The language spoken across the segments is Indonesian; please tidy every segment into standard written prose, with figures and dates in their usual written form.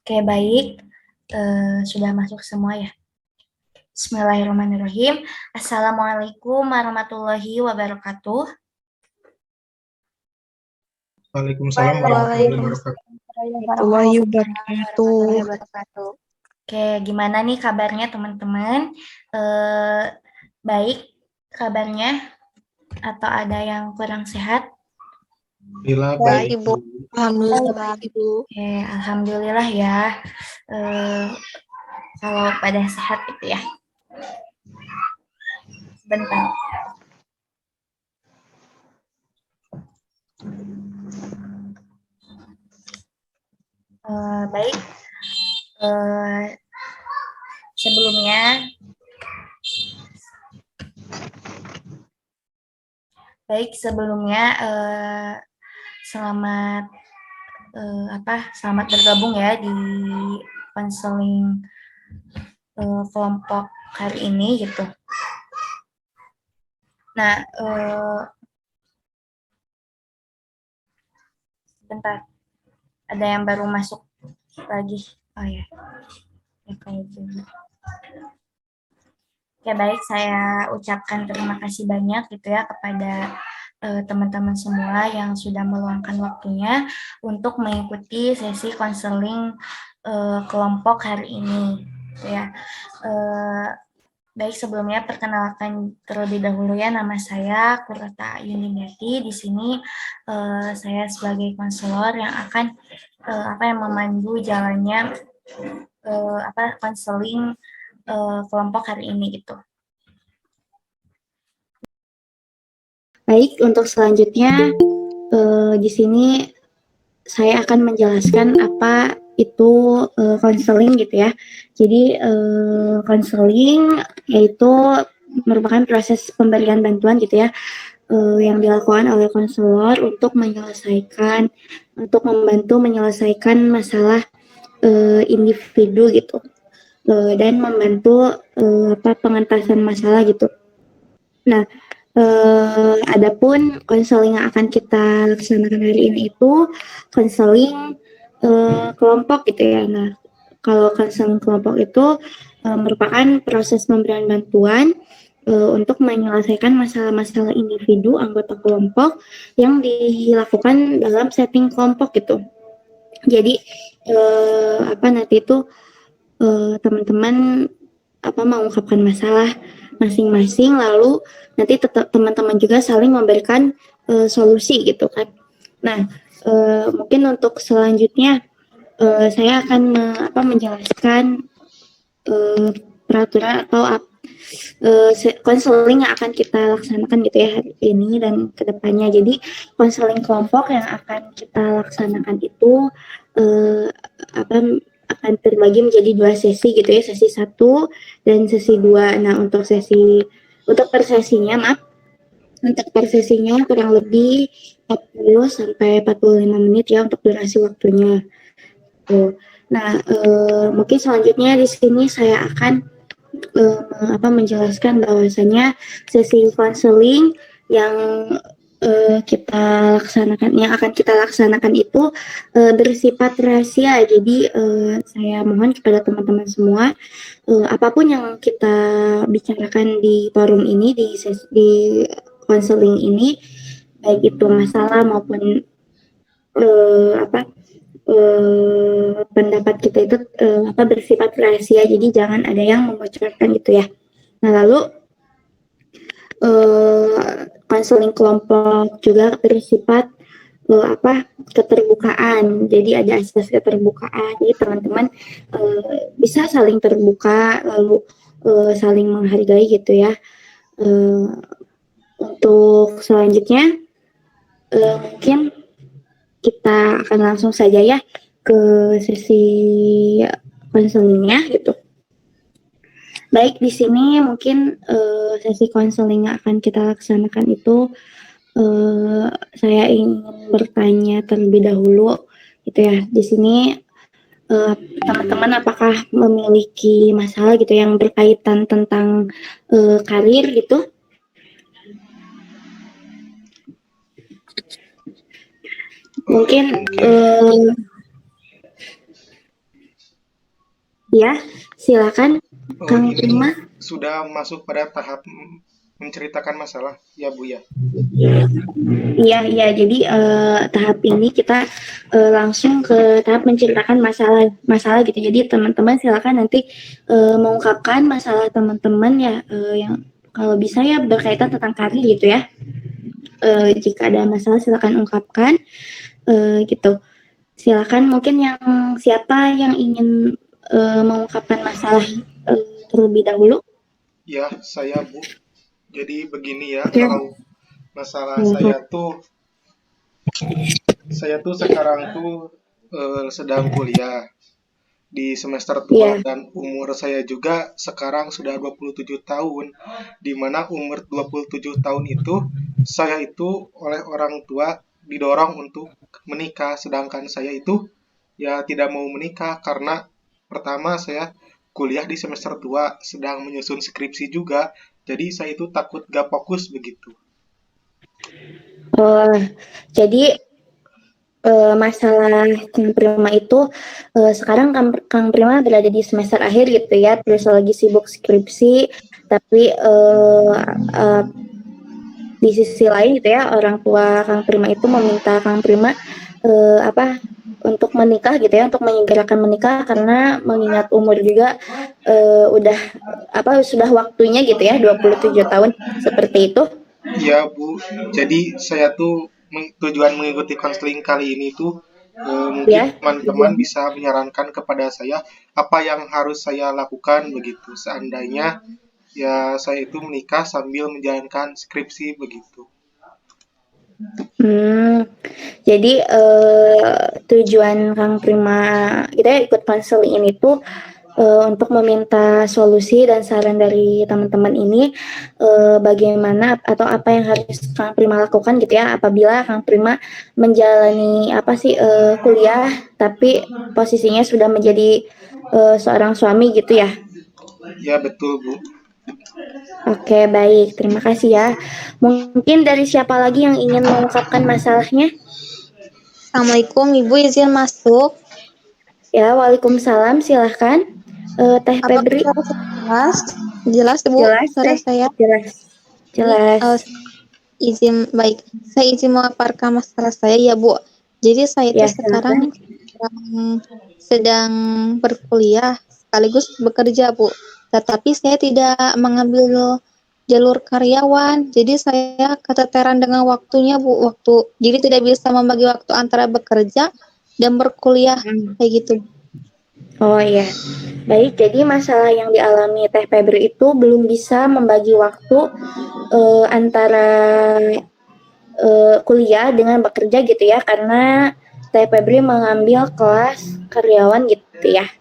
Oke, baik. Sudah masuk semua ya? Bismillahirrahmanirrahim. Assalamualaikum warahmatullahi wabarakatuh. Waalaikumsalam warahmatullahi wabarakatuh. Warahmatullahi wabarakatuh. Oke, gimana nih kabarnya teman-teman? Baik kabarnya atau ada yang kurang sehat? Bila Baik, baik, Ibu. Alhamdulillah baik, Ibu. Oke, alhamdulillah ya. Kalau pada sehat gitu ya. Bentar. Baik. Sebelumnya selamat bergabung ya di konseling kelompok hari ini gitu. Nah, bentar, ada yang baru masuk lagi. Oh ya, kayak gitu. Ya baik, saya ucapkan terima kasih banyak gitu ya kepada teman-teman semua yang sudah meluangkan waktunya untuk mengikuti sesi konseling kelompok hari ini gitu ya. Baik, sebelumnya perkenalkan terlebih dahulu ya, nama saya Kurata Yuniniati. Di sini saya sebagai konselor yang akan memandu jalannya konseling kelompok hari ini gitu. Baik, untuk selanjutnya di sini saya akan menjelaskan apa itu konseling gitu ya. Jadi konseling yaitu merupakan proses pemberian bantuan gitu ya yang dilakukan oleh konselor untuk membantu menyelesaikan masalah individu gitu dan membantu pengentasan masalah gitu. Nah, adapun konseling yang akan kita laksanakan hari ini itu konseling kelompok gitu ya. Nah, kalau konseling kelompok itu merupakan proses pemberian bantuan untuk menyelesaikan masalah-masalah individu anggota kelompok yang dilakukan dalam setting kelompok gitu. Jadi nanti itu teman-teman mengungkapkan masalah masing-masing, lalu nanti teman-teman juga saling memberikan solusi gitu kan. Nah, mungkin untuk selanjutnya saya akan menjelaskan peraturan atau konseling yang akan kita laksanakan gitu ya hari ini dan kedepannya. Jadi konseling kelompok yang akan kita laksanakan itu akan terbagi menjadi 2 sesi gitu ya, sesi 1 dan sesi 2. Nah, untuk per sesinya kurang lebih 40 sampai 45 menit ya untuk durasi waktunya. Tuh. Nah, mungkin selanjutnya di sini saya akan menjelaskan bahwasanya sesi konseling yang akan kita laksanakan itu bersifat rahasia. Jadi saya mohon kepada teman-teman semua apapun yang kita bicarakan di forum ini di konseling ini, baik itu masalah maupun pendapat kita itu bersifat rahasia. Jadi jangan ada yang membocorkan gitu ya. Nah, lalu konseling kelompok juga bersifat keterbukaan. Jadi ada asas keterbukaan. Jadi teman-teman bisa saling terbuka, lalu saling menghargai gitu ya. Untuk selanjutnya mungkin kita akan langsung saja ya ke sesi konselingnya gitu. Baik, di sini mungkin sesi konseling yang akan kita laksanakan itu saya ingin bertanya terlebih dahulu gitu ya. Di sini teman-teman apakah memiliki masalah gitu yang berkaitan tentang karir gitu? Mungkin Ya, silakan Kang Ini Prima. sudah masuk pada tahap menceritakan masalah, ya Bu ya. Iya, iya. Jadi tahap ini kita langsung ke tahap menceritakan masalah gitu. Jadi teman-teman silakan nanti mengungkapkan masalah teman-teman ya, yang kalau bisa ya berkaitan tentang karir gitu ya. Jika ada masalah silakan ungkapkan gitu. Silakan mungkin yang siapa yang ingin mengungkapkan masalah terlebih dahulu. Ya, saya Bu. Jadi begini ya, Oke. kalau masalah Silakan. saya tuh sekarang tuh sedang kuliah di semester tua Iya. dan umur saya juga sekarang sudah 27 tahun. Di mana umur 27 tahun itu saya itu oleh orang tua didorong untuk menikah, sedangkan saya itu ya tidak mau menikah karena pertama saya kuliah di semester tua sedang menyusun skripsi juga, jadi saya itu takut gak fokus begitu. Oh, jadi masalah Kang Prima itu sekarang Kang Prima berada di semester akhir gitu ya, terus lagi sibuk skripsi, tapi di sisi lain gitu ya, orang tua Kang Prima itu meminta Kang Prima apa untuk menikah gitu ya, untuk menyegerakan menikah karena mengingat umur juga udah sudah waktunya gitu ya, 27 tahun seperti itu. Ya Bu, jadi saya tuh tujuan mengikuti konseling kali ini tuh mungkin Ya, teman-teman bisa menyarankan kepada saya apa yang harus saya lakukan begitu seandainya ya saya itu menikah sambil menjalankan skripsi begitu. Jadi tujuan Kang Prima kita ikut konseling ini tuh untuk meminta solusi dan saran dari teman-teman ini bagaimana atau apa yang harus Kang Prima lakukan gitu ya apabila Kang Prima menjalani kuliah tapi posisinya sudah menjadi seorang suami gitu ya. Ya betul Bu. Oke, baik. Terima kasih ya. Mungkin dari siapa lagi yang ingin mengungkapkan masalahnya? Assalamualaikum, Ibu izin masuk. Ya, waalaikumsalam. Silahkan. Teh Apakah Febri. suara saya jelas? Jelas, Bu, Jelas, suara Teh. saya. Jelas. Ini Jelas. izin baik. Saya izin memaparkan masalah saya ya, Bu. Jadi saya itu Ya, sekarang silakan. sedang berkuliah sekaligus bekerja, Bu. Tetapi saya tidak mengambil jalur karyawan. Jadi saya keteteran dengan waktunya, Bu. Jadi tidak bisa membagi waktu antara bekerja dan berkuliah kayak gitu. Oh iya. Baik, jadi masalah yang dialami Teh Febri itu belum bisa membagi waktu antara kuliah dengan bekerja gitu ya, karena Teh Febri mengambil kelas karyawan gitu ya.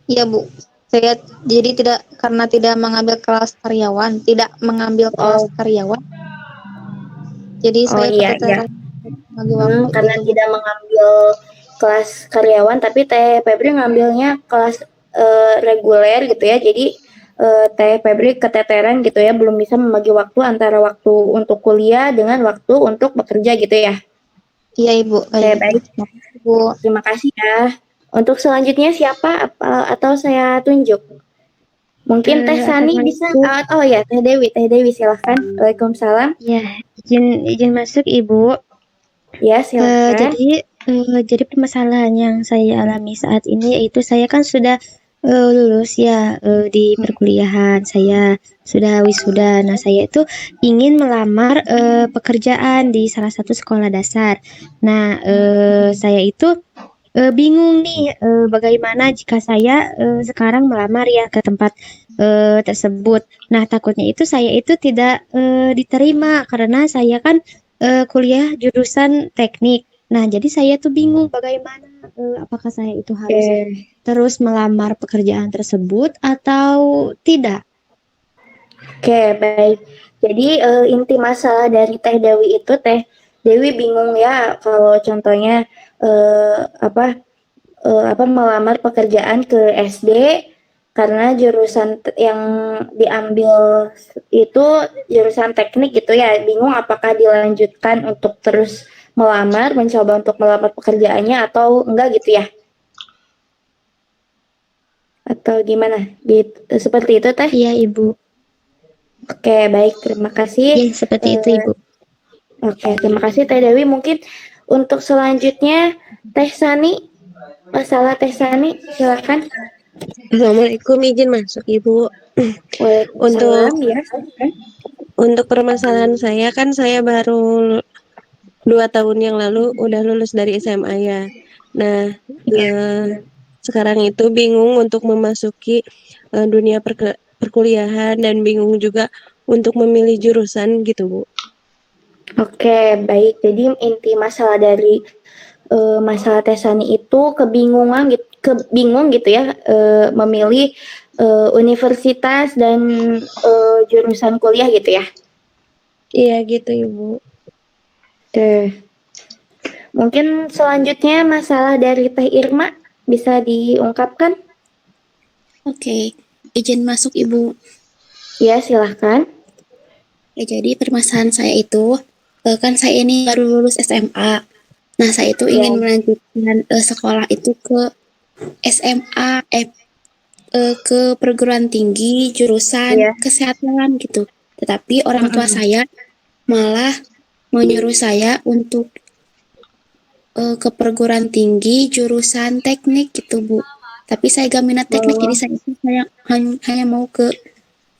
Iya, Bu. Saya jadi karena tidak mengambil kelas karyawan, tidak mengambil kelas Oh, karyawan. Jadi oh saya iya, iya. keteteran bagi waktu Karena gitu, Bu. tidak mengambil kelas karyawan, tapi Teh Febri ngambilnya kelas reguler gitu ya. Jadi Teh Febri keteteran gitu ya, belum bisa membagi waktu antara waktu untuk kuliah dengan waktu untuk bekerja gitu ya. Iya, Ibu. Oke, Baik. baik. Makasih, Bu. Terima kasih ya. Untuk selanjutnya siapa atau saya tunjuk? Mungkin Teh Sani bisa. Assalamualaikum. Oh ya, Teh Dewi. Teh Dewi silahkan. Waalaikumsalam. Ya, izin masuk Ibu. Ya, silakan. Jadi permasalahan yang saya alami saat ini yaitu saya kan sudah lulus ya di perkuliahan. Saya sudah wisuda. Nah, saya itu ingin melamar pekerjaan di salah satu sekolah dasar. Nah, saya itu bingung nih bagaimana jika saya sekarang melamar ya ke tempat tersebut. Nah, takutnya itu saya itu tidak diterima karena saya kan kuliah jurusan teknik. Nah, jadi saya tuh bingung bagaimana apakah saya itu harus terus melamar pekerjaan tersebut atau tidak. Oke, baik. Jadi inti masalah dari Teh Dewi itu Teh Dewi bingung ya kalau contohnya melamar pekerjaan ke SD karena jurusan yang diambil itu jurusan teknik gitu ya. Bingung apakah dilanjutkan untuk terus mencoba untuk melamar pekerjaannya atau enggak gitu ya. atau gimana? Gitu, seperti itu Teh. Iya, Ibu. Oke, baik, terima kasih. Iya, seperti itu, Ibu. Oke, terima kasih Teh Dewi. Mungkin untuk selanjutnya Teh Sani, masalah Teh Sani, silakan. Assalamualaikum, izin masuk Ibu. Waalaikumsalam, ya. Untuk permasalahan saya kan saya baru 2 tahun yang lalu udah lulus dari SMA ya. Nah, sekarang itu bingung untuk memasuki dunia perkuliahan dan bingung juga untuk memilih jurusan gitu, Bu. Oke, baik. Jadi inti masalah dari masalah Teh Sani itu kebingung gitu ya, memilih universitas dan jurusan kuliah gitu ya. Iya gitu, Ibu. Oke. Mungkin selanjutnya masalah dari Teh Irma bisa diungkapkan? Oke, izin masuk Ibu. Ya, silahkan. Ya, jadi permasalahan saya itu, kan saya ini baru lulus SMA. Nah, saya itu ingin melanjutkan sekolah itu ke SMA, ke perguruan tinggi, jurusan kesehatan gitu. Tetapi orang tua saya malah menyuruh saya untuk ke perguruan tinggi, jurusan teknik gitu, Bu. Tapi saya gak minat teknik, jadi saya hanya mau ke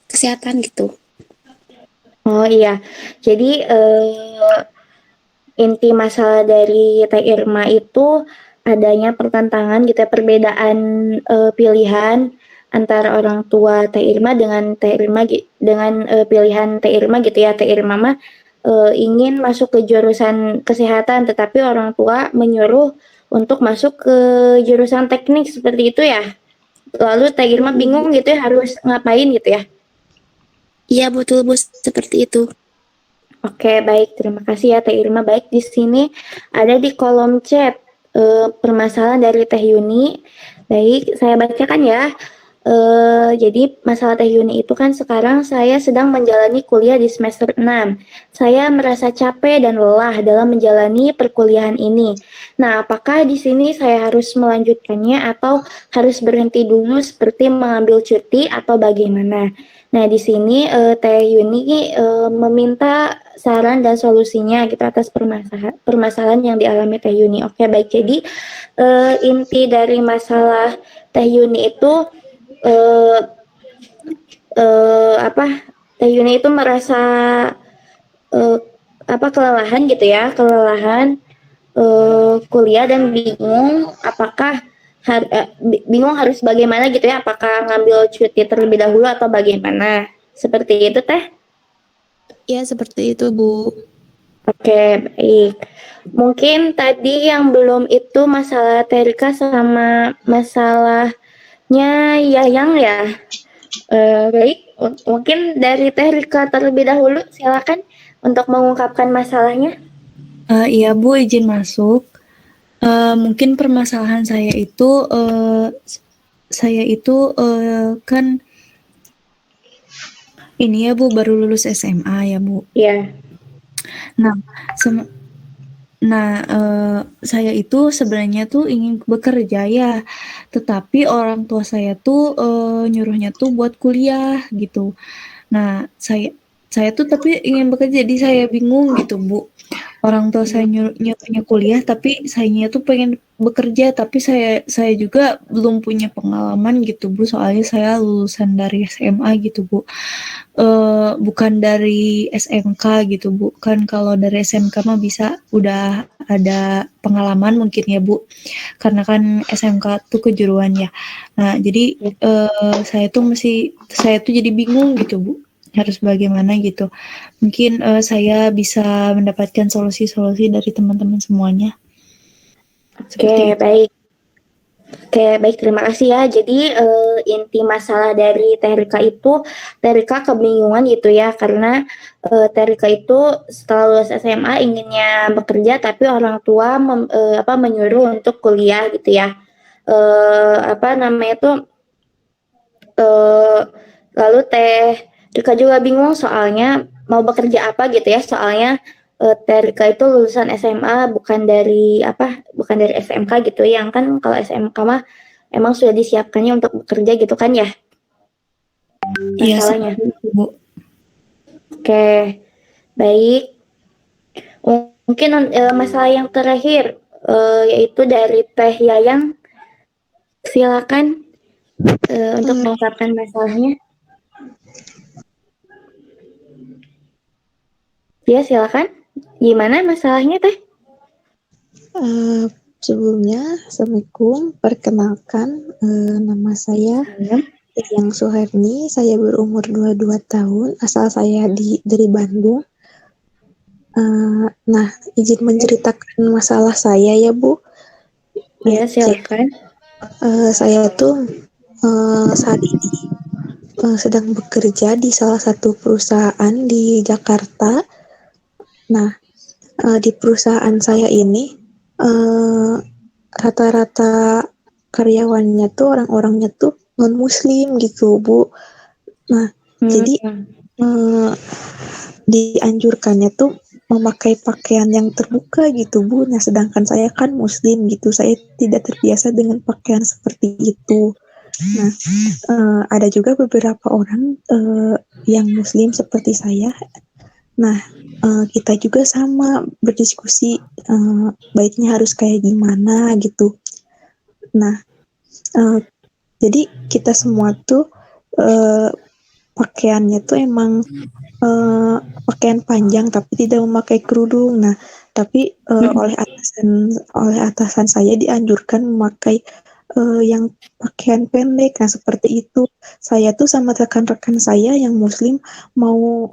kesehatan gitu. Oh iya, jadi inti masalah dari Teh Irma itu adanya pertentangan gitu ya, perbedaan pilihan antara orang tua Teh Irma dengan pilihan Teh Irma gitu ya. Teh Irma mah ingin masuk ke jurusan kesehatan, tetapi orang tua menyuruh untuk masuk ke jurusan teknik seperti itu ya. Lalu Teh Irma bingung gitu ya harus ngapain gitu ya. Iya betul Bu, seperti itu. Oke, baik. Terima kasih ya Teh Irma. Baik, di sini ada di kolom chat permasalahan dari Teh Yuni. Baik, saya bacakan ya. Jadi masalah Teh Yuni itu kan sekarang saya sedang menjalani kuliah di semester 6. Saya merasa capek dan lelah dalam menjalani perkuliahan ini. Nah, apakah di sini saya harus melanjutkannya atau harus berhenti dulu seperti mengambil cuti atau bagaimana? Nah, di sini Teh Yuni meminta saran dan solusinya gitu atas permasalahan yang dialami Teh Yuni. Oke, baik. Jadi inti dari masalah Teh Yuni itu Teh Yuni itu merasa kelelahan gitu ya, kuliah dan bingung apakah bingung harus bagaimana gitu ya, apakah ngambil cuti terlebih dahulu atau bagaimana, seperti itu Teh? Ya seperti itu Bu. Oke, baik. Mungkin tadi yang belum itu masalah Terika sama masalahnya Yayang ya. Baik, mungkin dari Terika terlebih dahulu, silakan untuk mengungkapkan masalahnya. Iya Bu, izin masuk. Mungkin permasalahan saya itu kan ini ya Bu, baru lulus SMA ya Bu. Iya. Saya itu sebenarnya tuh ingin bekerja ya, tetapi orang tua saya tuh nyuruhnya tuh buat kuliah gitu. Nah, saya tuh tapi ingin bekerja, jadi saya bingung gitu Bu. Orang tua saya nyuruhnya kuliah, tapi sayanya tuh pengen bekerja, tapi saya juga belum punya pengalaman gitu Bu, soalnya saya lulusan dari SMA gitu Bu. Bukan dari SMK gitu Bu. Kan kalau dari SMK mah bisa udah ada pengalaman mungkin ya Bu. Karena kan SMK tuh kejuruan ya. Nah, jadi saya tuh jadi bingung gitu Bu. Harus bagaimana gitu. Mungkin saya bisa mendapatkan solusi-solusi dari teman-teman semuanya. Oke, baik. Oke, baik, terima kasih ya. Jadi inti masalah dari Terika itu, Terika kebingungan gitu ya, karena Terika itu setelah lulus SMA inginnya bekerja, tapi orang tua menyuruh untuk kuliah gitu ya. Lalu Terika juga bingung soalnya mau bekerja apa gitu ya, soalnya Terika itu lulusan SMA bukan dari SMK gitu, yang kan kalau SMK mah emang sudah disiapkannya untuk bekerja gitu kan ya? Iya, Masalahnya. seperti itu, Bu. Oke, baik. Mungkin masalah yang terakhir yaitu dari Teh Yayang, silakan untuk mengungkapkan masalahnya. Ya, silakan. Gimana masalahnya, Teh? Sebelumnya, Assalamualaikum. Perkenalkan, nama saya Yang Suherni. Saya berumur 22 tahun. Asal saya dari Bandung. Nah, izin menceritakan masalah saya ya, Bu. Ya, silakan. Saya tuh saat ini sedang bekerja di salah satu perusahaan di Jakarta. Nah, di perusahaan saya ini rata-rata karyawannya tuh orang-orangnya tuh non-muslim gitu, Bu. Nah, jadi dianjurkannya tuh memakai pakaian yang terbuka gitu, Bu. Nah, sedangkan saya kan muslim gitu, saya tidak terbiasa dengan pakaian seperti itu. Nah, ada juga beberapa orang yang muslim seperti saya. Nah, kita juga sama berdiskusi baiknya harus kayak gimana gitu. Nah, jadi kita semua tuh pakaiannya tuh emang pakaian panjang tapi tidak memakai kerudung. Nah, tapi oleh atasan saya dianjurkan memakai yang pakaian pendek. Nah, seperti itu. Saya tuh sama rekan-rekan saya yang muslim mau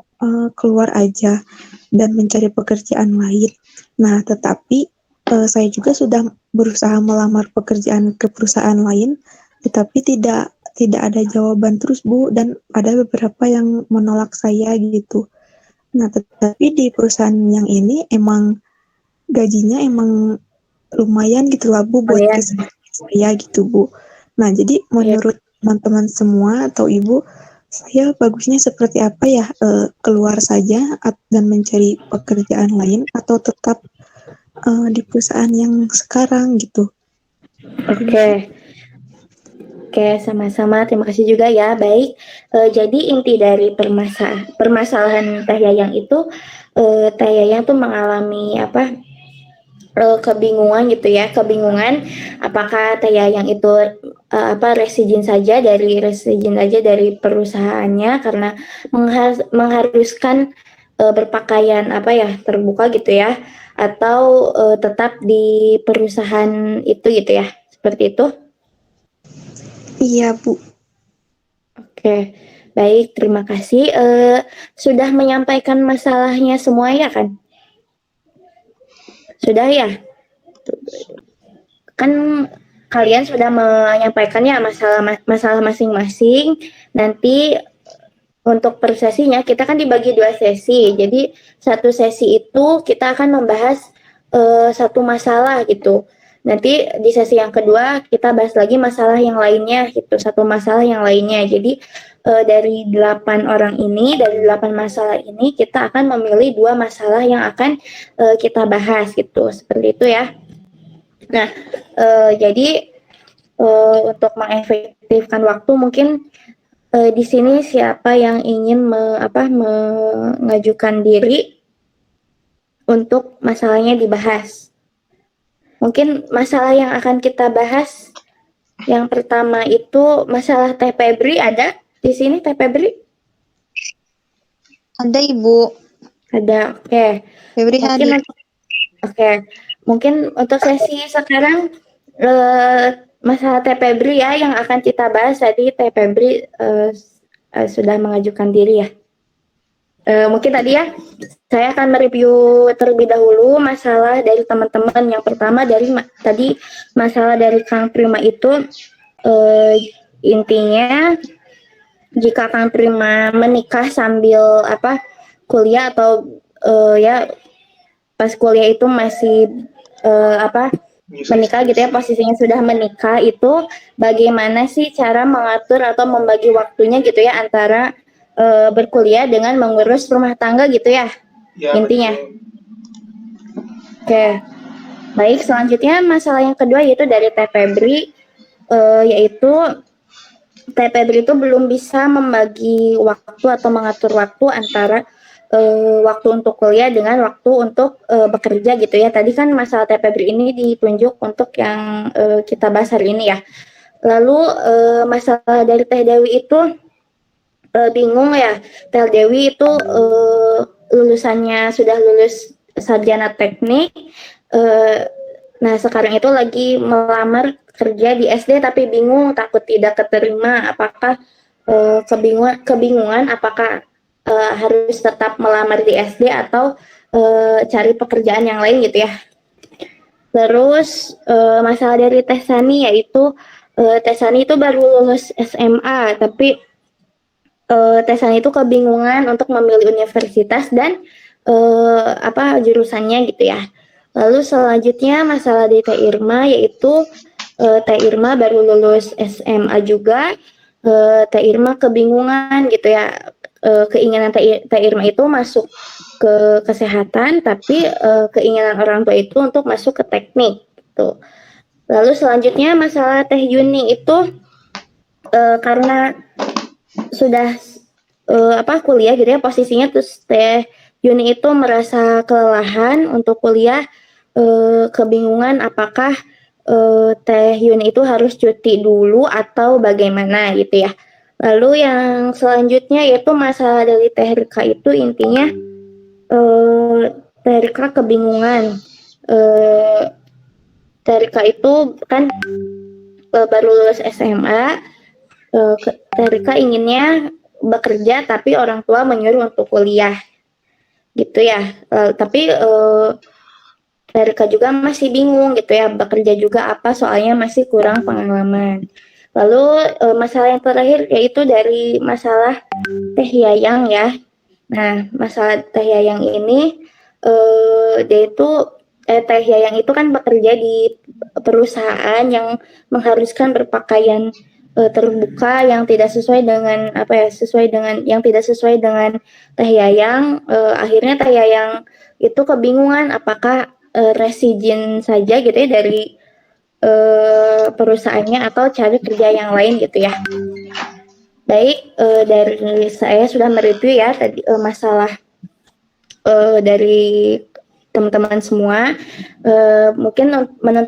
keluar aja dan mencari pekerjaan lain. Nah, tetapi saya juga sudah berusaha melamar pekerjaan ke perusahaan lain, tetapi tidak ada jawaban terus, Bu, dan ada beberapa yang menolak saya gitu. Nah, tetapi di perusahaan yang ini emang gajinya emang lumayan gitu lah, Bu, buat keseharian saya gitu, Bu. Nah, jadi menurut teman-teman semua atau Ibu, saya bagusnya seperti apa ya? Keluar saja dan mencari pekerjaan lain atau tetap di perusahaan yang sekarang gitu? Oke, sama-sama. Terima kasih juga ya. Baik, jadi inti dari permasalahan Teh Yayang itu, Teh Yayang tuh mengalami kebingungan gitu ya, apakah Teh Yayang itu resign saja dari perusahaannya karena mengharuskan berpakaian terbuka gitu ya, atau tetap di perusahaan itu gitu ya, seperti itu. Iya, Bu. Oke, baik, terima kasih. Sudah menyampaikan masalahnya semua ya kan? Sudah ya? Kan kalian sudah menyampaikannya masalah masing-masing. Nanti untuk per sesinya kita kan dibagi 2 sesi. Jadi satu sesi itu kita akan membahas satu masalah gitu. Nanti di sesi yang kedua kita bahas lagi masalah yang lainnya gitu, satu masalah yang lainnya. Jadi dari 8 masalah ini kita akan memilih 2 masalah yang akan kita bahas gitu, seperti itu ya. Nah, jadi untuk mengefektifkan waktu mungkin di sini siapa yang ingin mengajukan diri untuk masalahnya dibahas. Mungkin masalah yang akan kita bahas yang pertama itu masalah Teh Febri. Ada di sini Teh Febri? Ada, Ibu. Ada, oke. Febri hadir. Oke, mungkin untuk sesi sekarang masalah Teh Febri ya yang akan kita bahas. Tadi Teh Febri sudah mengajukan diri ya. Mungkin tadi ya saya akan mereview terlebih dahulu masalah dari teman-teman. Yang pertama dari tadi masalah dari Kang Prima itu intinya jika Kang Prima menikah sambil kuliah atau ya pas kuliah itu masih menikah gitu ya, posisinya sudah menikah, itu bagaimana sih cara mengatur atau membagi waktunya gitu ya antara berkuliah dengan mengurus rumah tangga gitu ya, intinya. Oke. Baik, selanjutnya masalah yang kedua yaitu dari Teh Febri. yaitu Teh Febri itu belum bisa membagi waktu atau mengatur waktu antara waktu untuk kuliah dengan waktu untuk bekerja gitu ya. Tadi kan masalah Teh Febri ini ditunjuk untuk yang kita bahas hari ini ya. Lalu masalah dari Teh Dewi itu bingung ya. Teh Dewi itu lulusannya sudah lulus sarjana teknik. Nah sekarang itu lagi melamar kerja di SD tapi bingung, takut tidak keterima. Apakah kebingungan apakah harus tetap melamar di SD atau cari pekerjaan yang lain gitu ya. Terus masalah dari Teh Sani yaitu Teh Sani itu baru lulus SMA tapi Teh Sani itu kebingungan untuk memilih universitas dan apa jurusannya gitu ya. Lalu selanjutnya masalah di Teh Irma yaitu Teh Irma baru lulus SMA juga. Teh Irma kebingungan gitu ya. Keinginan Teh Irma itu masuk ke kesehatan, tapi keinginan orang tua itu untuk masuk ke teknik. Gitu. Lalu selanjutnya masalah Teh Yuni itu karena sudah kuliah gitu ya posisinya, terus Teh Yuni itu merasa kelelahan untuk kuliah, kebingungan apakah Teh Yuni itu harus cuti dulu atau bagaimana gitu ya. Lalu yang selanjutnya yaitu masalah dari Teh Rika itu intinya Teh Rika kebingungan. Teh Rika itu kan baru lulus SMA, Teh Rika inginnya bekerja tapi orang tua menyuruh untuk kuliah gitu ya. Tapi Teh Rika juga masih bingung gitu ya, bekerja juga apa soalnya masih kurang pengalaman. Lalu masalah yang terakhir yaitu dari masalah Teh Yayang ya. Nah masalah Teh Yayang ini dia itu Teh Yayang itu kan bekerja di perusahaan yang mengharuskan berpakaian terbuka yang tidak sesuai dengan yang tidak sesuai dengan Teh Yayang. Akhirnya Teh Yayang itu kebingungan apakah resign saja gitu ya dari perusahaannya atau cari kerja yang lain gitu ya. Baik, dari saya sudah mereview ya tadi masalah dari teman-teman semua. Mungkin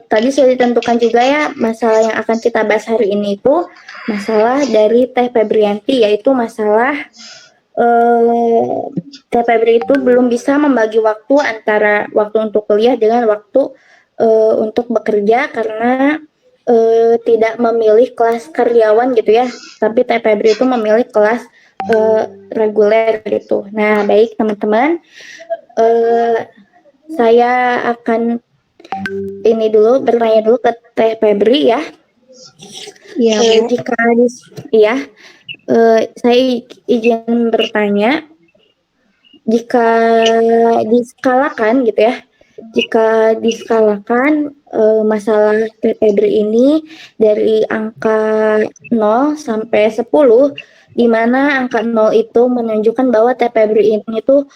tadi sudah ditentukan juga ya masalah yang akan kita bahas hari ini itu masalah dari Teh Febrianti, yaitu masalah Teh Febri itu belum bisa membagi waktu antara waktu untuk kuliah dengan waktu untuk bekerja karena tidak memilih kelas karyawan gitu ya, tapi Teh Febri itu memilih kelas reguler gitu. Nah baik teman-teman, saya akan ini dulu bertanya dulu ke Teh Febri ya. Iya, Bu. Jika saya izin bertanya, jika diskalakan gitu ya, jika diskalakan masalah Teh Febri ini dari angka 0 sampai 10, di mana angka 0 itu menunjukkan bahwa Teh Febri ini tuh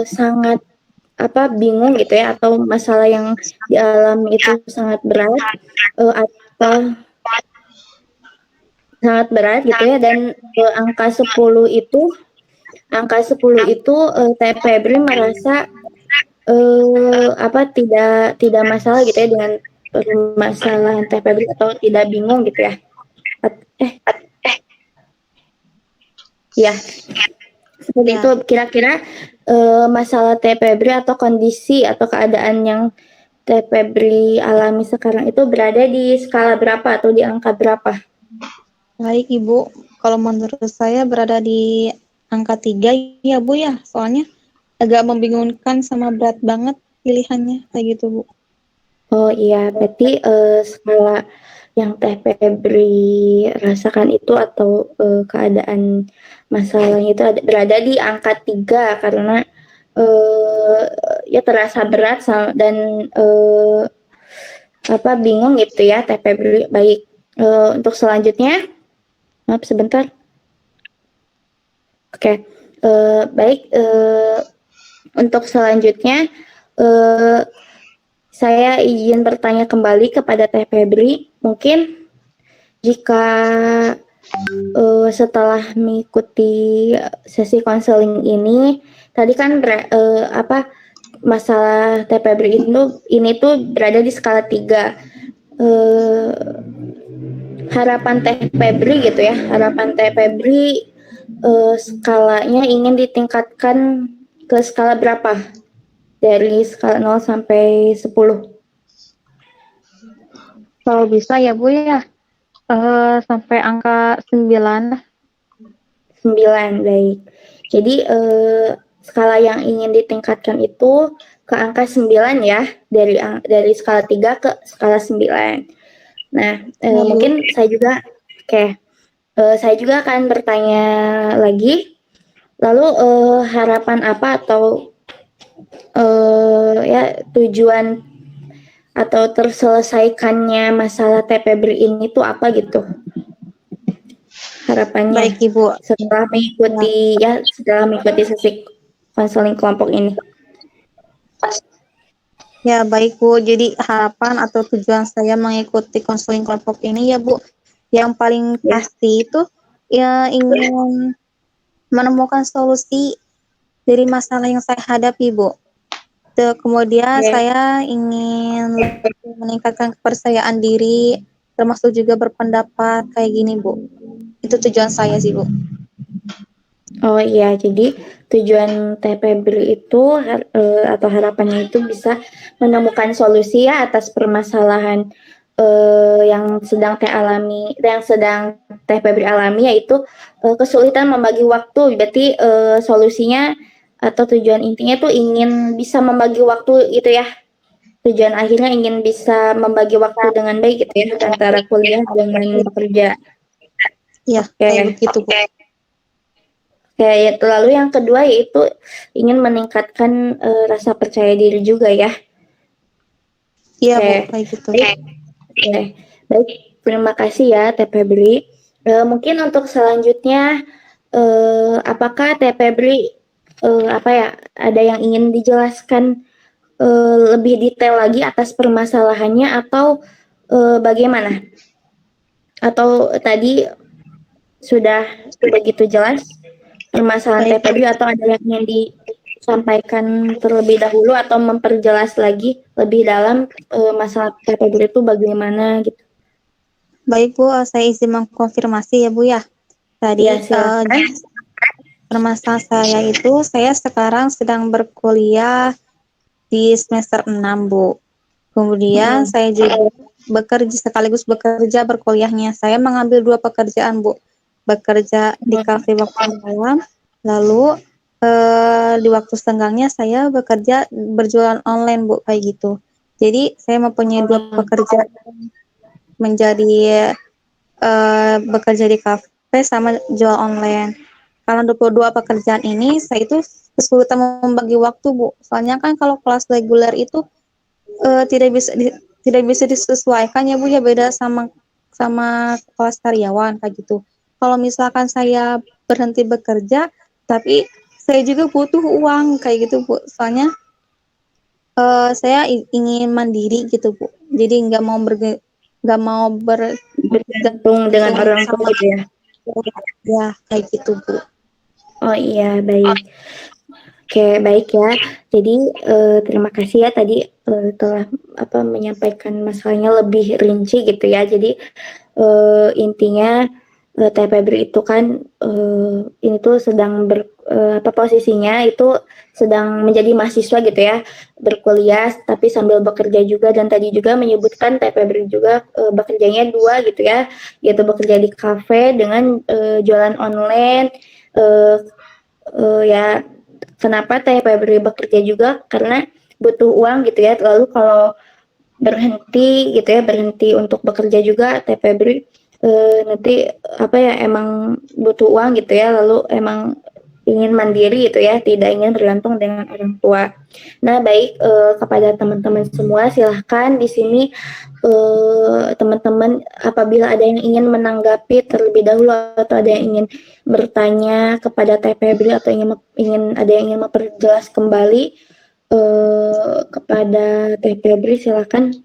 sangat bingung gitu ya, atau masalah yang dialami itu sangat berat atau sangat berat gitu ya, dan angka 10 itu Teh Febri merasa tidak masalah gitu ya dengan permasalahan Teh Febri atau tidak bingung gitu ya. Ya. Seperti itu kira-kira masalah Teh Febri atau kondisi atau keadaan yang Teh Febri alami sekarang itu berada di skala berapa atau di angka berapa? Baik, Ibu. Kalau menurut saya berada di angka 3 ya, Bu ya. Soalnya agak membingungkan sama berat banget pilihannya kayak gitu, Bu. Oh iya, berarti skala yang Teh Febri rasakan itu atau keadaan masalahnya itu berada di angka 3 karena ya terasa berat dan bingung gitu ya Teh Febri. Baik, untuk selanjutnya, maaf sebentar. Oke, baik, untuk selanjutnya saya izin bertanya kembali kepada Teh Febri. Mungkin jika setelah mengikuti sesi konseling ini, tadi kan masalah Teh Febri ini tuh berada di skala 3. Harapan Teh Febri gitu ya, harapan Teh Febri skalanya ingin ditingkatkan ke skala berapa? Dari skala 0 sampai 10. Kalau bisa ya Bu ya, sampai angka 9. 9, baik. Jadi skala yang ingin ditingkatkan itu ke angka 9 ya, dari skala 3 ke skala 9. Nah, mungkin saya juga akan bertanya lagi. Lalu harapan apa atau tujuan atau terselesaikannya masalah Teh Febri ini tuh apa gitu? Harapannya Baik Ibu. setelah mengikuti sesi konseling kelompok ini. Ya baik Bu, jadi harapan atau tujuan saya mengikuti konseling kelompok ini ya Bu, yang paling pasti itu ya ingin menemukan solusi dari masalah yang saya hadapi Bu. Kemudian saya ingin meningkatkan kepercayaan diri, termasuk juga berpendapat kayak gini Bu. Itu tujuan saya sih Bu. Oh iya, jadi tujuan Teh Febri itu atau harapannya itu bisa menemukan solusi ya atas permasalahan yang sedang Teh Febri alami, yaitu kesulitan membagi waktu. Berarti solusinya atau tujuan intinya tuh ingin bisa membagi waktu gitu ya. Tujuan akhirnya ingin bisa membagi waktu dengan baik gitu ya antara kuliah dengan bekerja. Iya, kayak begitu Bu. Kayak lalu yang kedua yaitu ingin meningkatkan rasa percaya diri juga ya. Iya Bu, kayak gitu. Baik, terima kasih ya Teh Febri. Mungkin untuk selanjutnya apakah Teh Febri ada yang ingin dijelaskan lebih detail lagi atas permasalahannya atau bagaimana? Atau tadi sudah begitu jelas permasalahan Teh Febri atau ada yang ingin disampaikan terlebih dahulu atau memperjelas lagi lebih dalam masalah Teh Febri itu bagaimana gitu? Baik Bu, saya izin mengkonfirmasi ya Bu ya. Tadi permasalahan saya itu, saya sekarang sedang berkuliah di semester 6 Bu. Kemudian saya juga sekaligus bekerja berkuliahnya. Saya mengambil 2 pekerjaan Bu. Bekerja di kafe waktu malam, lalu di waktu senggangnya saya bekerja berjualan online Bu, kayak gitu. Jadi saya mempunyai 2 pekerjaan, menjadi bekerja di kafe sama jual online. Karena 22 pekerjaan ini saya itu kesulitan membagi waktu Bu. Soalnya kan kalau kelas reguler itu tidak bisa disesuaikan ya Bu ya, beda sama kelas karyawan kayak gitu. Kalau misalkan saya berhenti bekerja, tapi saya juga butuh uang kayak gitu Bu. Soalnya saya ingin mandiri gitu Bu. Jadi nggak mau bergantung dengan orang tua gitu ya. Ya kayak gitu Bu. Oh iya, baik. Oke, baik ya. Jadi terima kasih ya tadi telah menyampaikan masalahnya lebih rinci gitu ya. Jadi intinya Teh Febri itu kan ini tuh sedang posisinya itu sedang menjadi mahasiswa gitu ya, berkuliah tapi sambil bekerja juga, dan tadi juga menyebutkan Teh Febri juga bekerjanya 2 gitu ya, yaitu bekerja di kafe dengan jualan online. Ya, kenapa Teh Febri bekerja juga karena butuh uang gitu ya. Lalu kalau berhenti untuk bekerja juga Teh Febri nanti emang butuh uang gitu ya, lalu emang ingin mandiri gitu ya, tidak ingin bergantung dengan orang tua. Nah, baik, kepada teman-teman semua silahkan di sini teman-teman apabila ada yang ingin menanggapi terlebih dahulu atau ada yang ingin bertanya kepada Teh Febri atau ada yang ingin memperjelas kembali kepada Teh Febri, silakan.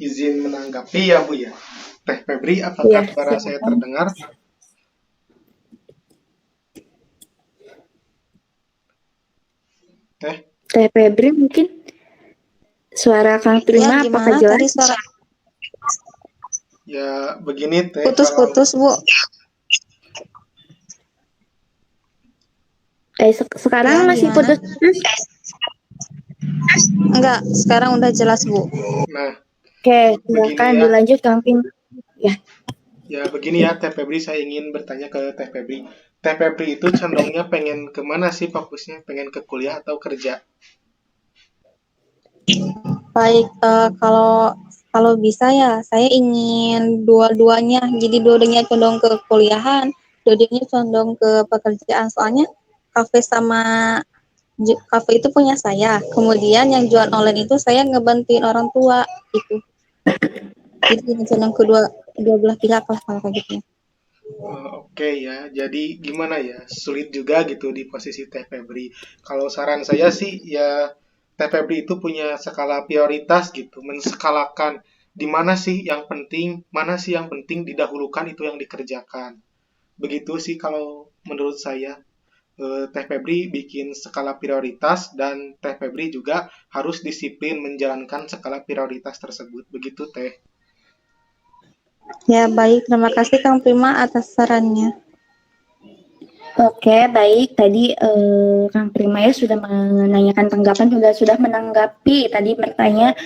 izin menanggapi ya Bu ya. Teh Febri, Iya, apakah suara saya silakan. terdengar? Teh Febri mungkin suara Kang Ya, Prima apakah gimana jelas? tadi suara Ya begini Teh, kalau putus-putus, Bu? Sekarang Ya, masih gimana? putus-putus? Enggak, sekarang udah jelas, Bu. nah Oke, begini silakan ya. dilanjut Kang Prima. Ya. Ya begini ya Teh Febri, saya ingin bertanya ke Teh Febri. Teh Febri itu condongnya pengen kemana sih fokusnya? Pengen ke kuliah atau kerja? Baik, kalau bisa ya, saya ingin dua-duanya. Jadi dua-duanya condong ke kuliahan, dua-duanya condong ke pekerjaan. Soalnya kafe sama kafe itu punya saya. Kemudian yang jual online itu saya ngebantuin orang tua gitu. Jadi ingin condong kedua belah pihak lah kalau kayak gitu. Oke ya, jadi gimana ya? Sulit juga gitu di posisi Teh Febri. Kalau saran saya sih ya Teh Febri itu punya skala prioritas gitu, menskalakan di mana sih yang penting didahulukan itu yang dikerjakan. Begitu sih kalau menurut saya. Teh Febri bikin skala prioritas dan Teh Febri juga harus disiplin menjalankan skala prioritas tersebut. Begitu Teh. Ya baik, terima kasih Kang Prima atas sarannya. Oke, baik. Tadi Kang Prima ya sudah menanyakan tanggapan, juga sudah menanggapi tadi bertanya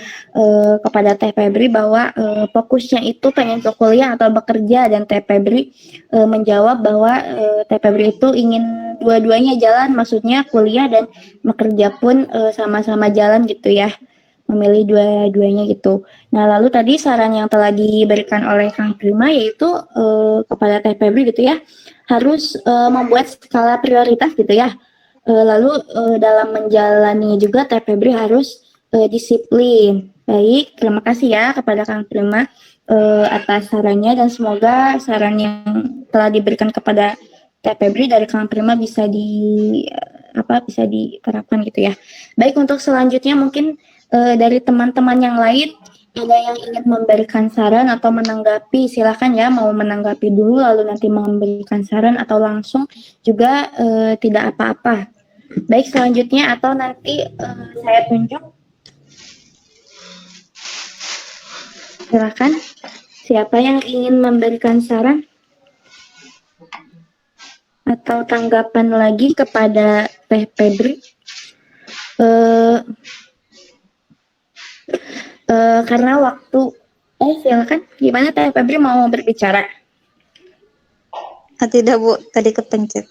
kepada Teh Febri bahwa fokusnya itu pengen ke kuliah atau bekerja, dan Teh Febri menjawab bahwa Teh Febri itu ingin dua-duanya jalan, maksudnya kuliah dan bekerja pun sama-sama jalan gitu ya, memilih dua-duanya gitu. Nah, lalu tadi saran yang telah diberikan oleh Kang Prima yaitu kepada Teh Febri gitu ya, harus membuat skala prioritas gitu ya. Lalu dalam menjalani juga Teh Febri harus disiplin. Baik, terima kasih ya kepada Kang Prima atas sarannya, dan semoga saran yang telah diberikan kepada Teh Febri dari Kang Prima bisa bisa diterapkan gitu ya. Baik, untuk selanjutnya mungkin dari teman-teman yang lain ada yang ingin memberikan saran atau menanggapi, silahkan ya, mau menanggapi dulu lalu nanti memberikan saran, atau langsung juga tidak apa-apa. Baik, selanjutnya atau nanti saya tunjuk, silahkan siapa yang ingin memberikan saran atau tanggapan lagi kepada Teh Febri. Karena waktu silakan, gimana Teh Febri mau berbicara? Tidak Bu, tadi kepencet.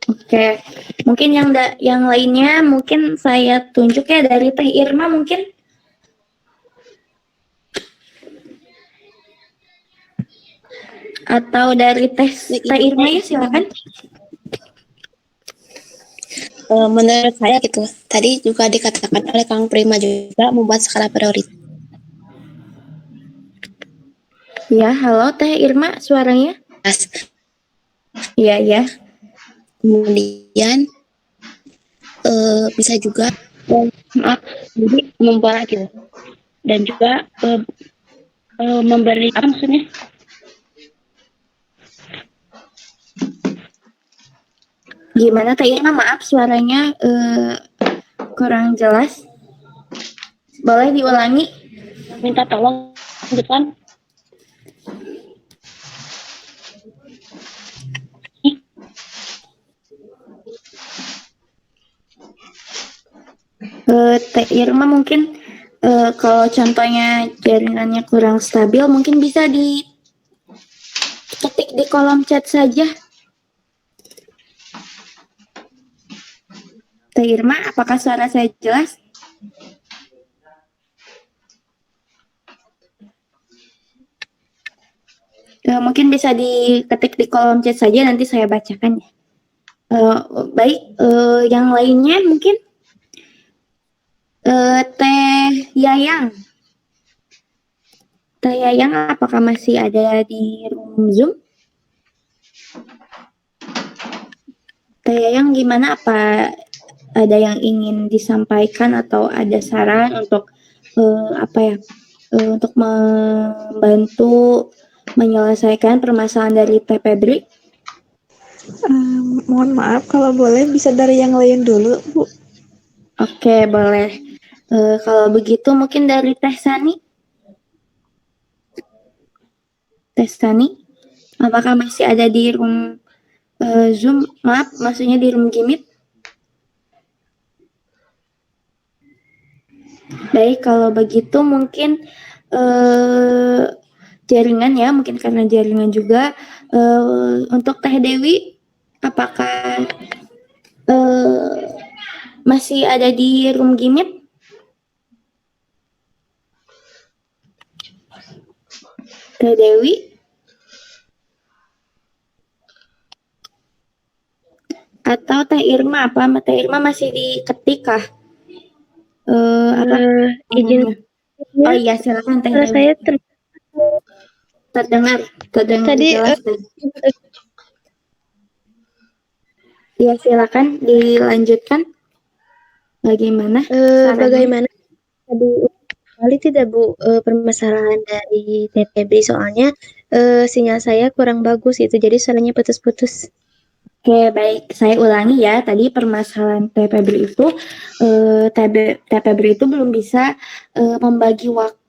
Oke, mungkin yang lainnya mungkin saya tunjuk ya, dari Teh Irma mungkin. Atau dari Teh Irma ya, silakan. Menurut saya gitu, tadi juga dikatakan oleh Kang Prima juga membuat skala prioritas. Ya, halo Teh Irma, suaranya? Iya, ya. Kemudian bisa juga jadi membuat gitu, dan juga memberi apa maksudnya? Gimana Teh Irma? Maaf, suaranya kurang jelas. Boleh diulangi? Minta tolong gitu kan? Teh Irma mungkin kalau contohnya jaringannya kurang stabil, mungkin bisa diketik di kolom chat saja. Teh Irma, apakah suara saya jelas? Mungkin bisa diketik di kolom chat saja, nanti saya bacakan ya. Baik, yang lainnya mungkin Teh Yayang. Teh Yayang, apakah masih ada di room Zoom? Teh Yayang, gimana? Apa ada yang ingin disampaikan atau ada saran untuk untuk membantu menyelesaikan permasalahan dari Teh Febri? Mohon maaf, kalau boleh bisa dari yang lain dulu, Bu. Oke, boleh. Kalau begitu mungkin dari Teh Sani? Teh Sani, apakah masih ada di room Zoom? Maaf, maksudnya di room Gimit? Baik, kalau begitu mungkin jaringan ya, mungkin karena jaringan juga. Untuk Teh Dewi, apakah masih ada di room Gimit? Teh Dewi? Atau Teh Irma? Apa Teh Irma masih diketik kah? Apa? Izin Oh iya, silakan Teh suara Dewi. saya Terdengar tadi jelas. Ya, silakan dilanjutkan. Bagaimana? sarannya? bagaimana tadi kali tidak Bu permasalahan dari Teh Febri, soalnya sinyal saya kurang bagus itu, jadi suaranya putus-putus. Oke, baik. Saya ulangi ya. Tadi permasalahan Teh Febri itu, Teh Febri itu belum bisa membagi waktu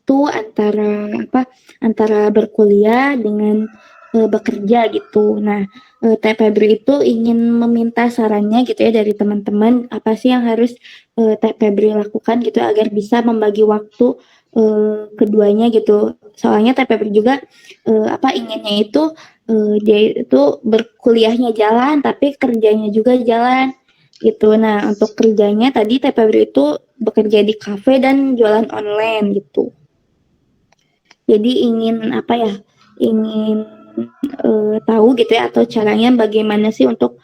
antara berkuliah dengan bekerja gitu. Nah, Teh Febri itu ingin meminta sarannya gitu ya dari teman-teman, apa sih yang harus Teh Febri lakukan gitu agar bisa membagi waktu keduanya gitu. Soalnya Teh Febri juga inginnya itu dia itu berkuliahnya jalan tapi kerjanya juga jalan gitu. Nah, untuk kerjanya tadi Teh Febri itu bekerja di kafe dan jualan online gitu. Jadi ingin ingin tahu gitu ya, atau caranya bagaimana sih untuk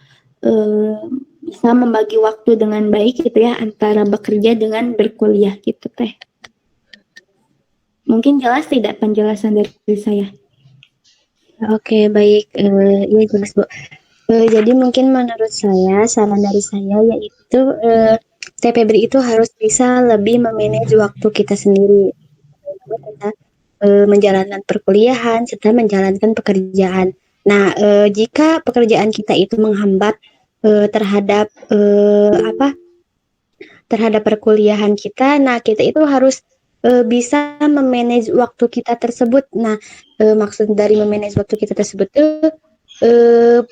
bisa membagi waktu dengan baik gitu ya antara bekerja dengan berkuliah gitu Teh. Mungkin jelas tidak penjelasan dari saya? Oke, baik. Iya jelas Bu. Jadi mungkin menurut saya, saran dari saya yaitu Teh Febri itu harus bisa lebih memanage waktu kita sendiri. Kita menjalankan perkuliahan serta menjalankan pekerjaan. Nah, jika pekerjaan kita itu menghambat terhadap terhadap perkuliahan kita, nah kita itu harus bisa memanage waktu kita tersebut. Nah, maksud dari memanage waktu kita tersebut itu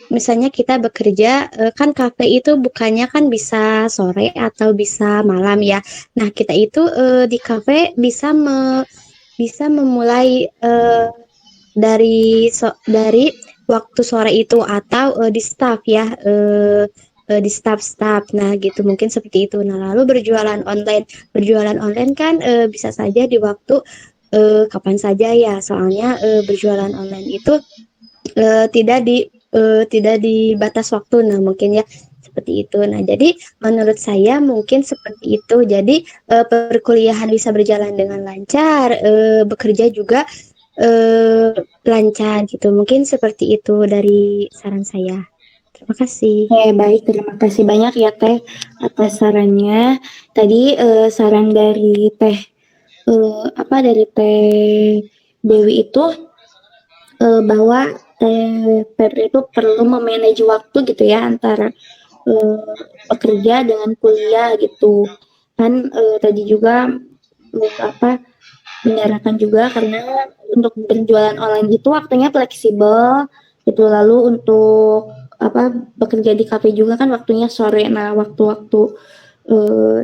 misalnya kita bekerja, kan kafe itu bukannya kan bisa sore atau bisa malam ya. Nah, kita itu di kafe bisa memulai dari waktu sore itu atau di staff ya, di staff. Nah, gitu mungkin seperti itu. Nah, lalu berjualan online kan bisa saja di waktu kapan saja ya. Soalnya berjualan online itu tidak dibatas waktu. Nah, mungkin ya seperti itu. Nah, jadi menurut saya mungkin seperti itu. Jadi perkuliahan bisa berjalan dengan lancar, bekerja juga lancar gitu. Mungkin seperti itu dari saran saya. Terima kasih. Oke, baik. Terima kasih banyak ya Teh atas sarannya. Tadi saran dari Teh dari Teh Dewi itu bahwa Teh Febri itu perlu memanage waktu gitu ya antara bekerja dengan kuliah gitu. Kan tadi juga menyarankan juga karena untuk berjualan online itu waktunya fleksibel gitu. Lalu untuk bekerja di kafe juga kan waktunya sore. Nah, waktu-waktu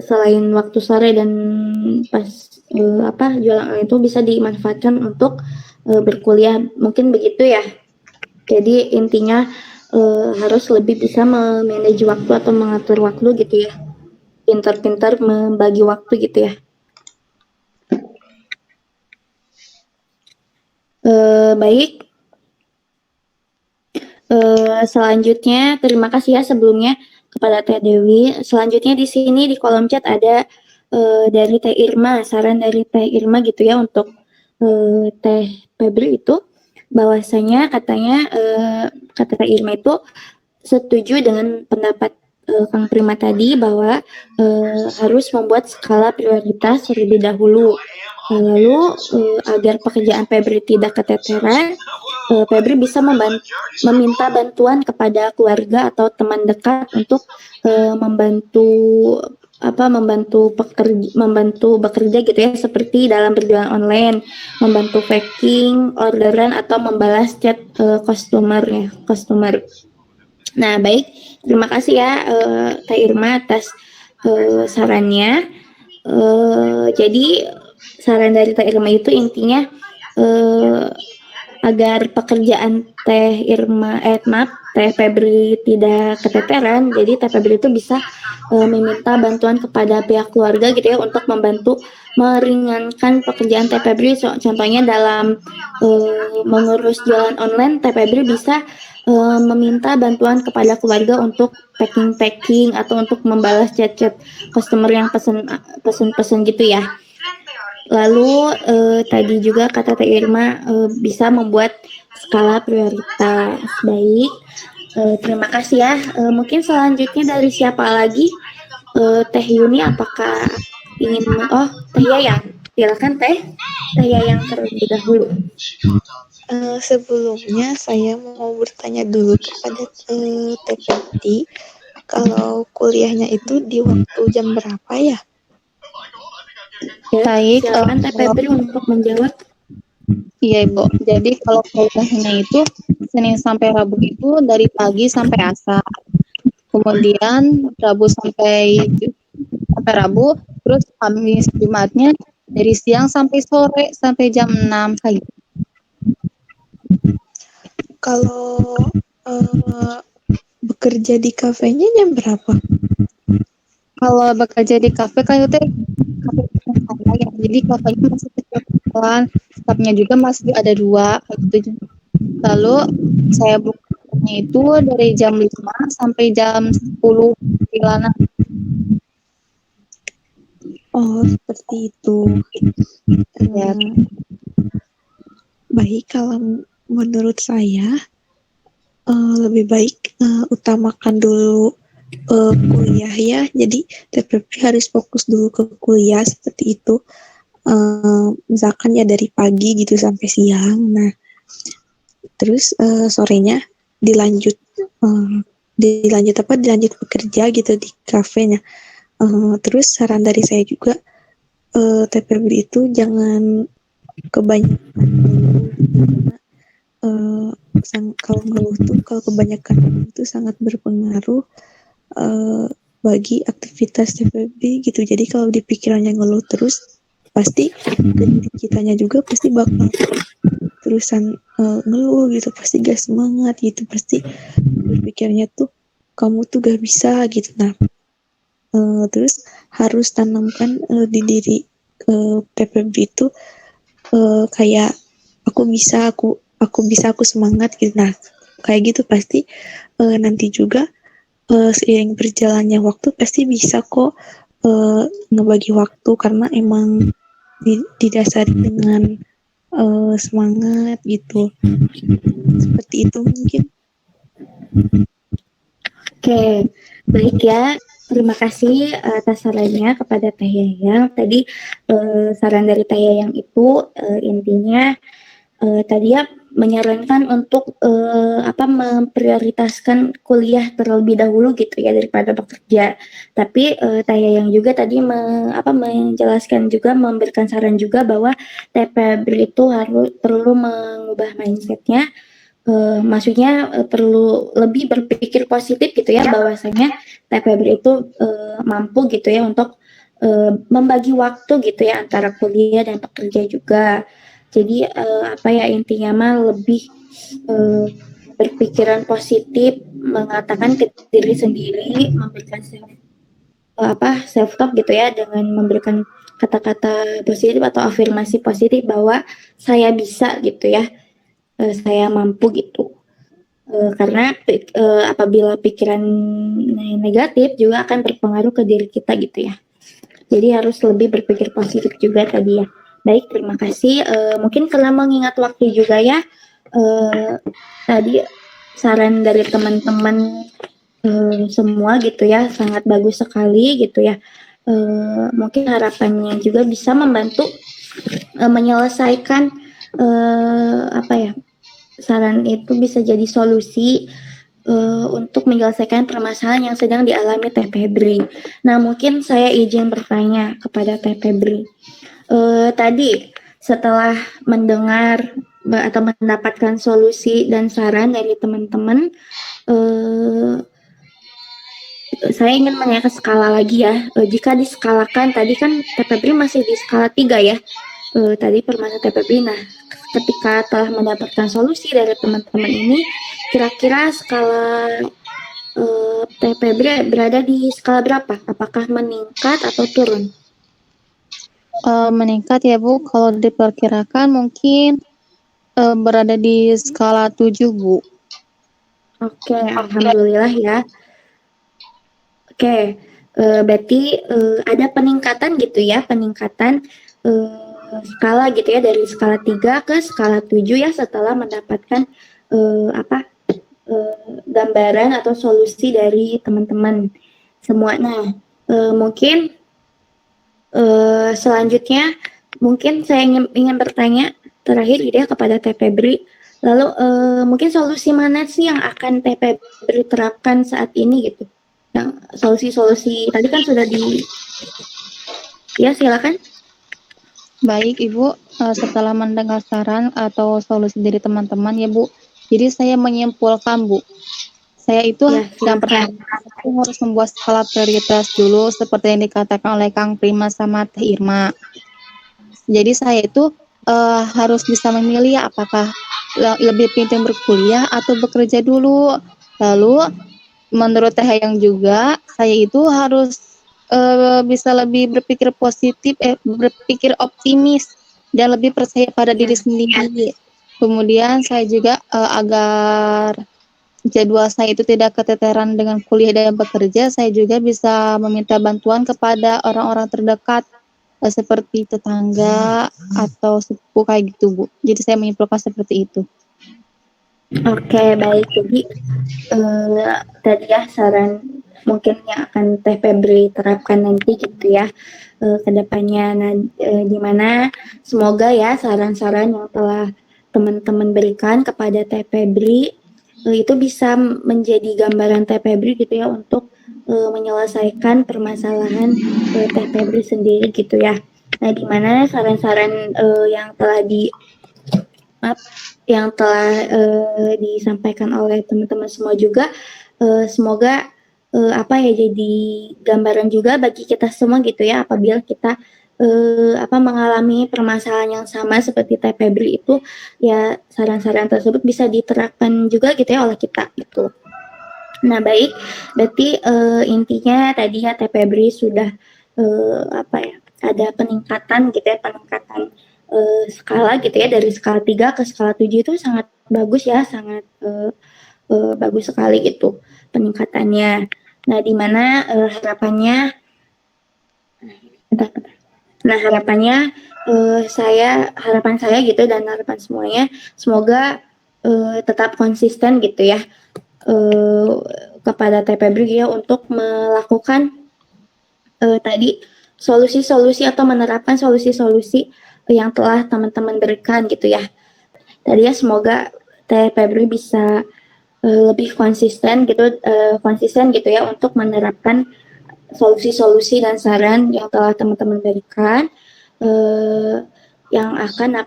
selain waktu sore dan pas jualan online itu bisa dimanfaatkan untuk berkuliah, mungkin begitu ya. Jadi intinya harus lebih bisa memanage waktu atau mengatur waktu gitu ya, pintar-pintar membagi waktu gitu ya. Baik. Selanjutnya terima kasih ya sebelumnya kepada Teh Dewi. Selanjutnya di sini di kolom chat ada dari Teh Irma, saran dari Teh Irma gitu ya untuk Teh Febri itu bahwasanya katanya kata Teh Irma itu setuju dengan pendapat Kang Prima tadi bahwa harus membuat skala prioritas terlebih dahulu. Lalu agar pekerjaan Febri tidak keteteran, Febri bisa meminta bantuan kepada keluarga atau teman dekat untuk membantu bekerja gitu ya, seperti dalam berjualan online, membantu packing, orderan, atau membalas chat customer. Nah, baik, terima kasih ya Teh Irma atas sarannya. Jadi saran dari Teh Irma itu intinya agar pekerjaan Teh Febri tidak keteteran, jadi Teh Febri itu bisa meminta bantuan kepada pihak keluarga gitu ya, untuk membantu meringankan pekerjaan Teh Febri. Contohnya dalam mengurus jualan online, Teh Febri bisa meminta bantuan kepada keluarga untuk packing atau untuk membalas chat-chat customer yang pesen gitu ya. Lalu tadi juga kata Teh Irma bisa membuat skala prioritas. Baik, terima kasih ya. Mungkin selanjutnya dari siapa lagi? Teh Yuni, apakah ingin? Oh, Teh Yayang. Silakan Teh Yayang terlebih dahulu. Sebelumnya saya mau bertanya dulu kepada Teh Febri, kalau kuliahnya itu di waktu jam berapa ya? Baik, Silakan Teh Febri untuk menjawab. iya Ibu. Jadi kalau kuliahnya itu Senin sampai Rabu itu dari pagi sampai asar. Kemudian Rabu sampai Rabu, terus Kamis Jumatnya dari siang sampai sore sampai jam 6 kayak gitu. Kalau bekerja di kafenya jam berapa? Kalau bekerja di kafe kan itu kafe saya ya. Jadi kafenya masih kecil-kecilan, staffnya juga masih ada 2 kayak gitu. Lalu saya bukanya itu dari jam 5 sampai jam 10 perjalanan. Oh, seperti itu. Ya. Baik, kalau menurut saya lebih baik utamakan dulu kuliah ya. Jadi TPP harus fokus dulu ke kuliah seperti itu. Misalkan ya dari pagi gitu sampai siang. Nah, terus sorenya dilanjut bekerja gitu di kafenya. Terus saran dari saya juga TPP itu jangan kebanyakan kalau kebanyakan itu sangat berpengaruh bagi aktivitas TPB gitu. Jadi kalau di pikirannya ngeluh terus, pasti diri kitanya juga pasti bakal terusan ngeluh gitu, pasti gak semangat gitu, pasti berpikirnya tuh kamu tuh gak bisa gitu. Nah, terus harus tanamkan di diri TPB itu kayak aku bisa, aku semangat gitu. Nah, kayak gitu pasti nanti juga seiring berjalannya waktu pasti bisa kok ngebagi waktu, karena emang didasari dengan semangat gitu. Seperti itu mungkin. Oke, baik ya. Terima kasih atas sarannya kepada Teh Yayang. Tadi saran dari Teh Yayang itu intinya tadi ya menyarankan untuk memprioritaskan kuliah terlebih dahulu gitu ya daripada bekerja. Tapi Teh Yayang juga tadi menjelaskan juga, memberikan saran juga bahwa Teh Febri itu perlu mengubah mindsetnya. Maksudnya perlu lebih berpikir positif gitu ya, bahwasanya Teh Febri itu mampu gitu ya untuk membagi waktu gitu ya antara kuliah dan pekerja juga. Jadi intinya mah lebih berpikiran positif, mengatakan ke diri sendiri, memberikan self talk gitu ya, dengan memberikan kata-kata positif atau afirmasi positif bahwa saya bisa gitu ya. Saya mampu gitu. Karena apabila pikiran negatif juga akan berpengaruh ke diri kita gitu ya. Jadi harus lebih berpikir positif juga tadi ya. Baik, terima kasih. Mungkin karena mengingat waktu juga ya, tadi saran dari teman-teman semua gitu ya, sangat bagus sekali gitu ya. Mungkin harapannya juga bisa membantu menyelesaikan saran itu bisa jadi solusi untuk menyelesaikan permasalahan yang sedang dialami Teh Febri. Nah, mungkin saya izin bertanya kepada Teh Febri. Tadi setelah mendengar atau mendapatkan solusi dan saran dari teman-teman, saya ingin menanyakan skala lagi ya. Jika diskalakan, tadi kan Teh Febri masih di skala 3 ya. Tadi permasalahan Teh Febri. Nah, ketika telah mendapatkan solusi dari teman-teman ini, kira-kira skala Teh Febri berada di skala berapa? Apakah meningkat atau turun? Meningkat ya Bu, kalau diperkirakan mungkin berada di skala 7 Bu. Oke, alhamdulillah ya. Oke, berarti ada peningkatan gitu ya, peningkatan skala gitu ya, dari skala 3 ke skala 7 ya, setelah mendapatkan gambaran atau solusi dari teman-teman semua. Nah, mungkin selanjutnya mungkin saya ingin bertanya terakhir gitu ya kepada Teh Febri. Lalu mungkin solusi mana sih yang akan Teh Febri terapkan saat ini gitu? Yang solusi-solusi tadi kan sudah ya, silakan. Baik Ibu, setelah mendengar saran atau solusi dari teman-teman ya Bu, jadi saya menyimpulkan Bu, saya itu Ya, yang silakan. pertama harus membuat skala prioritas dulu seperti yang dikatakan oleh Kang Prima sama Teh Irma. Jadi saya itu harus bisa memilih apakah lebih penting berkuliah atau bekerja dulu. Lalu menurut Teh Hayang juga, saya itu harus bisa lebih berpikir positif, berpikir optimis dan lebih percaya pada diri sendiri. Kemudian saya juga agar jadwal saya itu tidak keteteran dengan kuliah dan bekerja, saya juga bisa meminta bantuan kepada orang-orang terdekat seperti tetangga atau sepupu kayak gitu Bu. Jadi saya menyimpulkan seperti itu. Oke, baik. Jadi tadi ya saran mungkin yang akan Teh Febri terapkan nanti gitu ya ke depannya. Nah, dimana semoga ya saran-saran yang telah teman-teman berikan kepada Teh Febri itu bisa menjadi gambaran Teh Febri gitu ya untuk menyelesaikan permasalahan Teh Febri sendiri gitu ya. Nah, dimana saran-saran yang telah disampaikan oleh teman-teman semua juga semoga jadi gambaran juga bagi kita semua gitu ya, apabila kita mengalami permasalahan yang sama seperti Teh Febri itu, ya saran-saran tersebut bisa diterapkan juga gitu ya oleh kita gitu. Nah, baik, berarti intinya tadi ya Teh Febri sudah ada peningkatan gitu ya, peningkatan skala gitu ya, dari skala 3 ke skala 7 itu sangat bagus ya, sangat bagus sekali gitu peningkatannya. Nah, di mana harapannya harapan saya gitu dan harapan semuanya semoga tetap konsisten gitu ya kepada Teh Febri ya untuk melakukan tadi solusi-solusi atau menerapkan solusi-solusi yang telah teman-teman berikan gitu ya. Tadi ya semoga Teh Febri bisa lebih konsisten gitu ya untuk menerapkan solusi-solusi dan saran yang telah teman-teman berikan, yang akan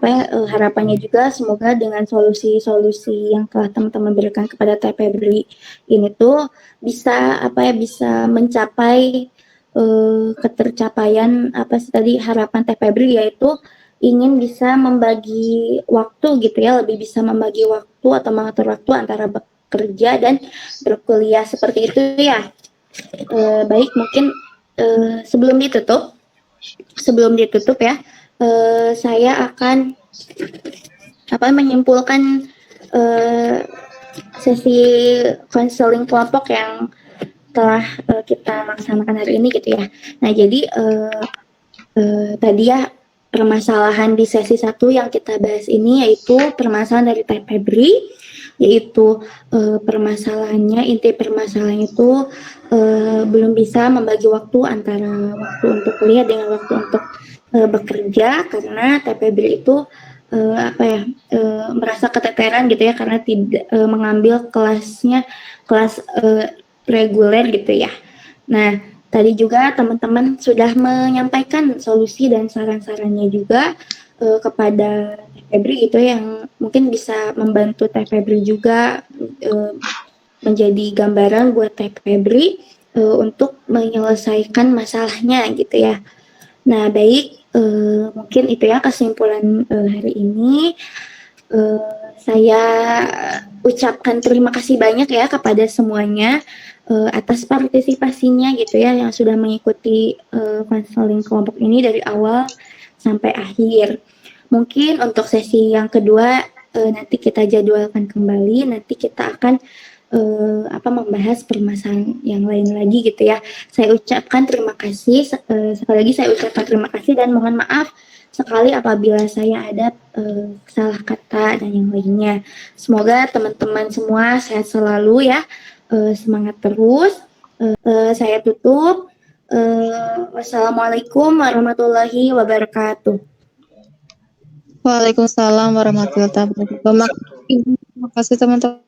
harapannya juga semoga dengan solusi-solusi yang telah teman-teman berikan kepada Teh Febri ini tuh bisa bisa mencapai ketercapaian tadi harapan Teh Febri, yaitu ingin bisa membagi waktu gitu ya, lebih bisa membagi waktu atau mengatur waktu antara bekerja dan berkuliah seperti itu ya. Baik, mungkin sebelum ditutup ya, saya akan menyimpulkan sesi konseling kelompok yang telah kita laksanakan hari ini gitu ya. Nah, jadi tadi ya permasalahan di sesi 1 yang kita bahas ini yaitu permasalahan dari Teh Febri, yaitu inti permasalahannya itu belum bisa membagi waktu antara waktu untuk kuliah dengan waktu untuk bekerja karena TPB itu merasa keteteran gitu ya karena tidak mengambil kelas reguler gitu ya. Nah, tadi juga teman-teman sudah menyampaikan solusi dan saran-sarannya juga kepada Febri gitu yang mungkin bisa membantu Teh Febri juga menjadi gambaran buat Teh Febri untuk menyelesaikan masalahnya gitu ya. Nah, baik, mungkin itu ya kesimpulan hari ini. Saya ucapkan terima kasih banyak ya kepada semuanya atas partisipasinya gitu ya yang sudah mengikuti konseling kelompok ini dari awal sampai akhir. Mungkin untuk sesi yang kedua nanti kita jadwalkan kembali, nanti kita akan membahas permasalahan yang lain lagi gitu ya. Saya ucapkan terima kasih sekali lagi saya ucapkan terima kasih dan mohon maaf sekali apabila saya ada salah kata dan yang lainnya. Semoga teman-teman semua sehat selalu ya, semangat terus. Saya tutup. Wassalamualaikum warahmatullahi wabarakatuh. Waalaikumsalam warahmatullahi wabarakatuh. Terima kasih teman-teman.